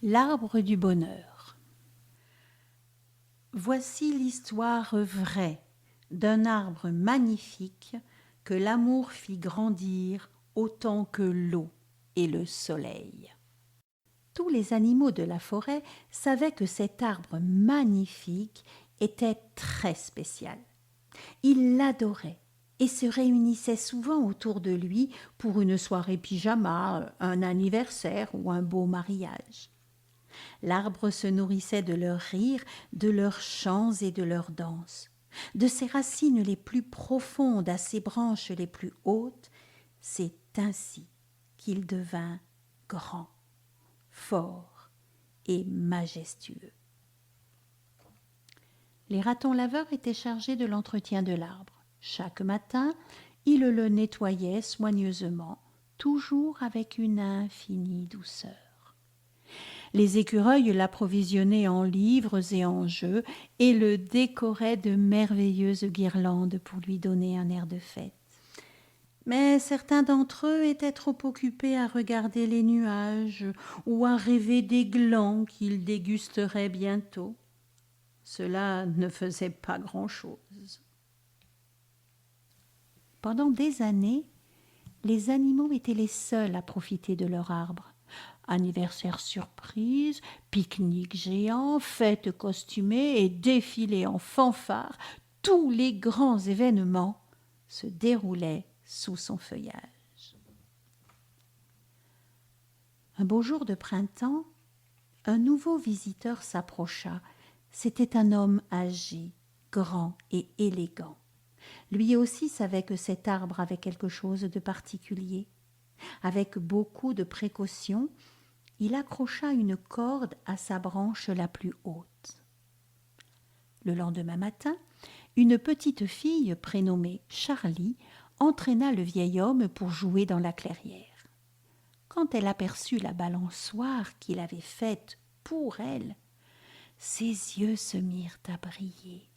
L'arbre du bonheur. Voici l'histoire vraie d'un arbre magnifique que l'amour fit grandir autant que l'eau et le soleil. Tous les animaux de la forêt savaient que cet arbre magnifique était très spécial. Ils l'adoraient et se réunissaient souvent autour de lui pour une soirée pyjama, un anniversaire ou un beau mariage. L'arbre se nourrissait de leurs rires, de leurs chants et de leurs danses. De ses racines les plus profondes à ses branches les plus hautes, c'est ainsi qu'il devint grand, fort et majestueux. Les ratons laveurs étaient chargés de l'entretien de l'arbre. Chaque matin, ils le nettoyaient soigneusement, toujours avec une infinie douceur. Les écureuils l'approvisionnaient en livres et en jeux et le décoraient de merveilleuses guirlandes pour lui donner un air de fête. Mais certains d'entre eux étaient trop occupés à regarder les nuages ou à rêver des glands qu'ils dégusteraient bientôt. Cela ne faisait pas grand-chose. Pendant des années, les animaux étaient les seuls à profiter de leur arbre. Anniversaires surprises, pique-niques géants, fêtes costumées et défilés en fanfare, tous les grands événements se déroulaient sous son feuillage. Un beau jour de printemps, un nouveau visiteur s'approcha. C'était un homme âgé, grand et élégant. Lui aussi savait que cet arbre avait quelque chose de particulier. Avec beaucoup de précaution, il accrocha une corde à sa branche la plus haute. Le lendemain matin, une petite fille prénommée Charlie entraîna le vieil homme pour jouer dans la clairière. Quand elle aperçut la balançoire qu'il avait faite pour elle, ses yeux se mirent à briller.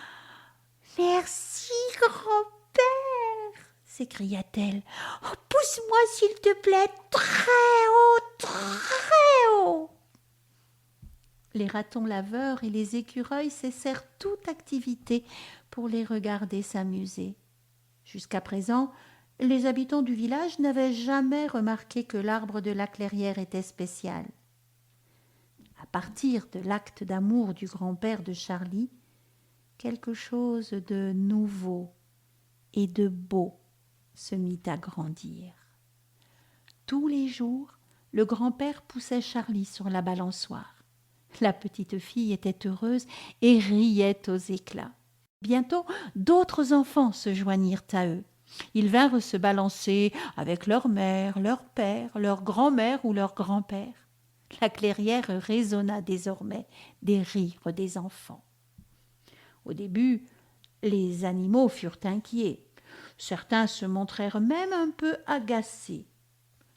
« Merci, grand-père !» s'écria-t-elle. « Oh, pousse-moi, s'il te plaît, très haut, très haut !» Les ratons laveurs et les écureuils cessèrent toute activité pour les regarder s'amuser. Jusqu'à présent, les habitants du village n'avaient jamais remarqué que l'arbre de la clairière était spécial. À partir de l'acte d'amour du grand-père de Charlie, quelque chose de nouveau et de beau se mit à grandir. Tous les jours, le grand-père poussait Charlie sur la balançoire. La petite fille était heureuse et riait aux éclats. Bientôt, d'autres enfants se joignirent à eux. Ils vinrent se balancer avec leur mère, leur père, leur grand-mère ou leur grand-père. La clairière résonna désormais des rires des enfants. Au début, les animaux furent inquiets. Certains se montrèrent même un peu agacés.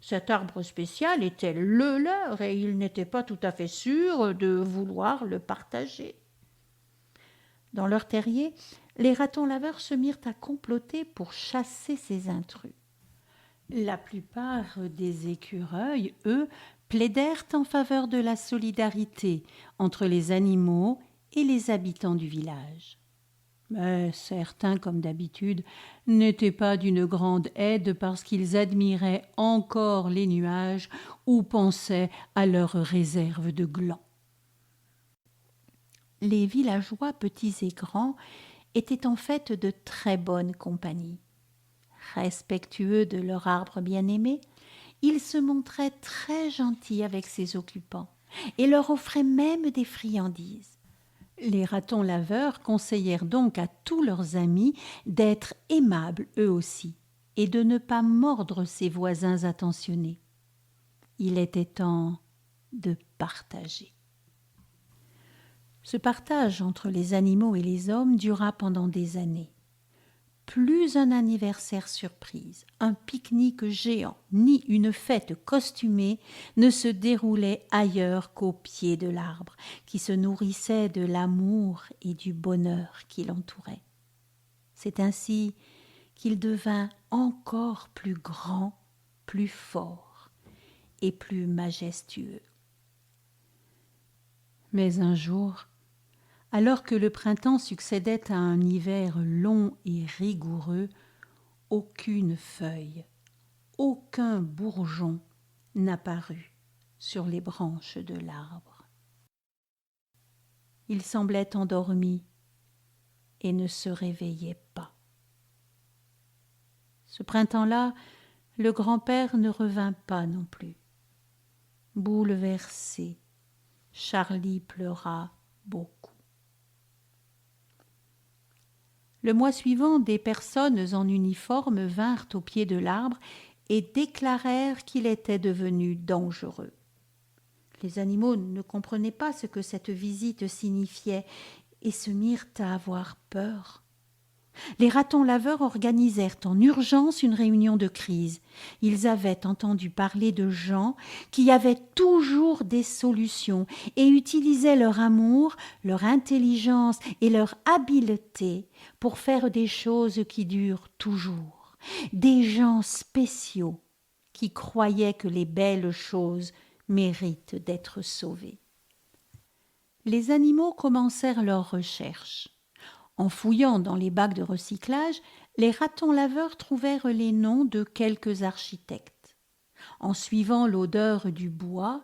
Cet arbre spécial était le leur et ils n'étaient pas tout à fait sûrs de vouloir le partager. Dans leur terrier, les ratons laveurs se mirent à comploter pour chasser ces intrus. La plupart des écureuils, eux, plaidèrent en faveur de la solidarité entre les animaux et les habitants du village. Mais certains, comme d'habitude, n'étaient pas d'une grande aide parce qu'ils admiraient encore les nuages ou pensaient à leurs réserves de glands. Les villageois, petits et grands, étaient en fait de très bonne compagnie. Respectueux de leur arbre bien-aimé, ils se montraient très gentils avec ses occupants et leur offraient même des friandises. Les ratons laveurs conseillèrent donc à tous leurs amis d'être aimables eux aussi et de ne pas mordre ses voisins attentionnés. Il était temps de partager. Ce partage entre les animaux et les hommes dura pendant des années. Plus un anniversaire surprise, un pique-nique géant, ni une fête costumée ne se déroulait ailleurs qu'au pied de l'arbre, qui se nourrissait de l'amour et du bonheur qui l'entourait. C'est ainsi qu'il devint encore plus grand, plus fort et plus majestueux. Mais un jour, alors que le printemps succédait à un hiver long et rigoureux, aucune feuille, aucun bourgeon n'apparut sur les branches de l'arbre. Il semblait endormi et ne se réveillait pas. Ce printemps-là, le grand-père ne revint pas non plus. Bouleversé, Charlie pleura beaucoup. Le mois suivant, des personnes en uniforme vinrent au pied de l'arbre et déclarèrent qu'il était devenu dangereux. Les animaux ne comprenaient pas ce que cette visite signifiait et se mirent à avoir peur. Les ratons laveurs organisèrent en urgence une réunion de crise. Ils avaient entendu parler de gens qui avaient toujours des solutions et utilisaient leur amour, leur intelligence et leur habileté pour faire des choses qui durent toujours. Des gens spéciaux qui croyaient que les belles choses méritent d'être sauvées. Les animaux commencèrent leurs recherches. En fouillant dans les bacs de recyclage, les ratons laveurs trouvèrent les noms de quelques architectes. En suivant l'odeur du bois,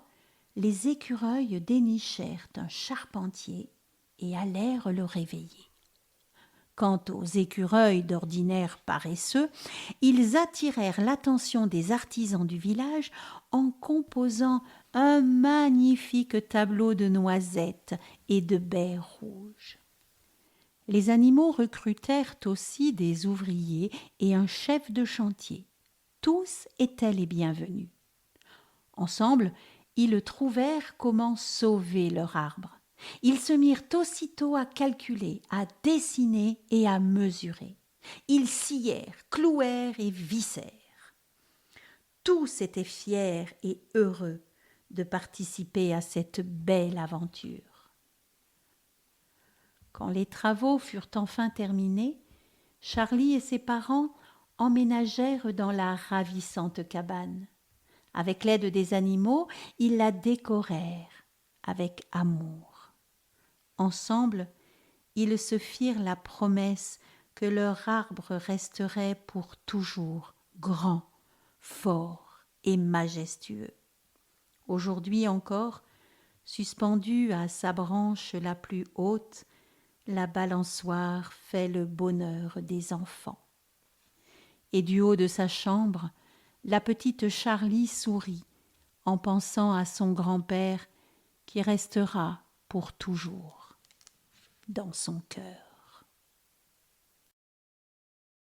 les écureuils dénichèrent un charpentier et allèrent le réveiller. Quant aux écureuils d'ordinaire paresseux, ils attirèrent l'attention des artisans du village en composant un magnifique tableau de noisettes et de baies rouges. Les animaux recrutèrent aussi des ouvriers et un chef de chantier. Tous étaient les bienvenus. Ensemble, ils trouvèrent comment sauver leur arbre. Ils se mirent aussitôt à calculer, à dessiner et à mesurer. Ils scièrent, clouèrent et vissèrent. Tous étaient fiers et heureux de participer à cette belle aventure. Quand les travaux furent enfin terminés, Charlie et ses parents emménagèrent dans la ravissante cabane. Avec l'aide des animaux, ils la décorèrent avec amour. Ensemble, ils se firent la promesse que leur arbre resterait pour toujours grand, fort et majestueux. Aujourd'hui encore, suspendu à sa branche la plus haute, la balançoire fait le bonheur des enfants. Et du haut de sa chambre, la petite Charlie sourit en pensant à son grand-père qui restera pour toujours dans son cœur.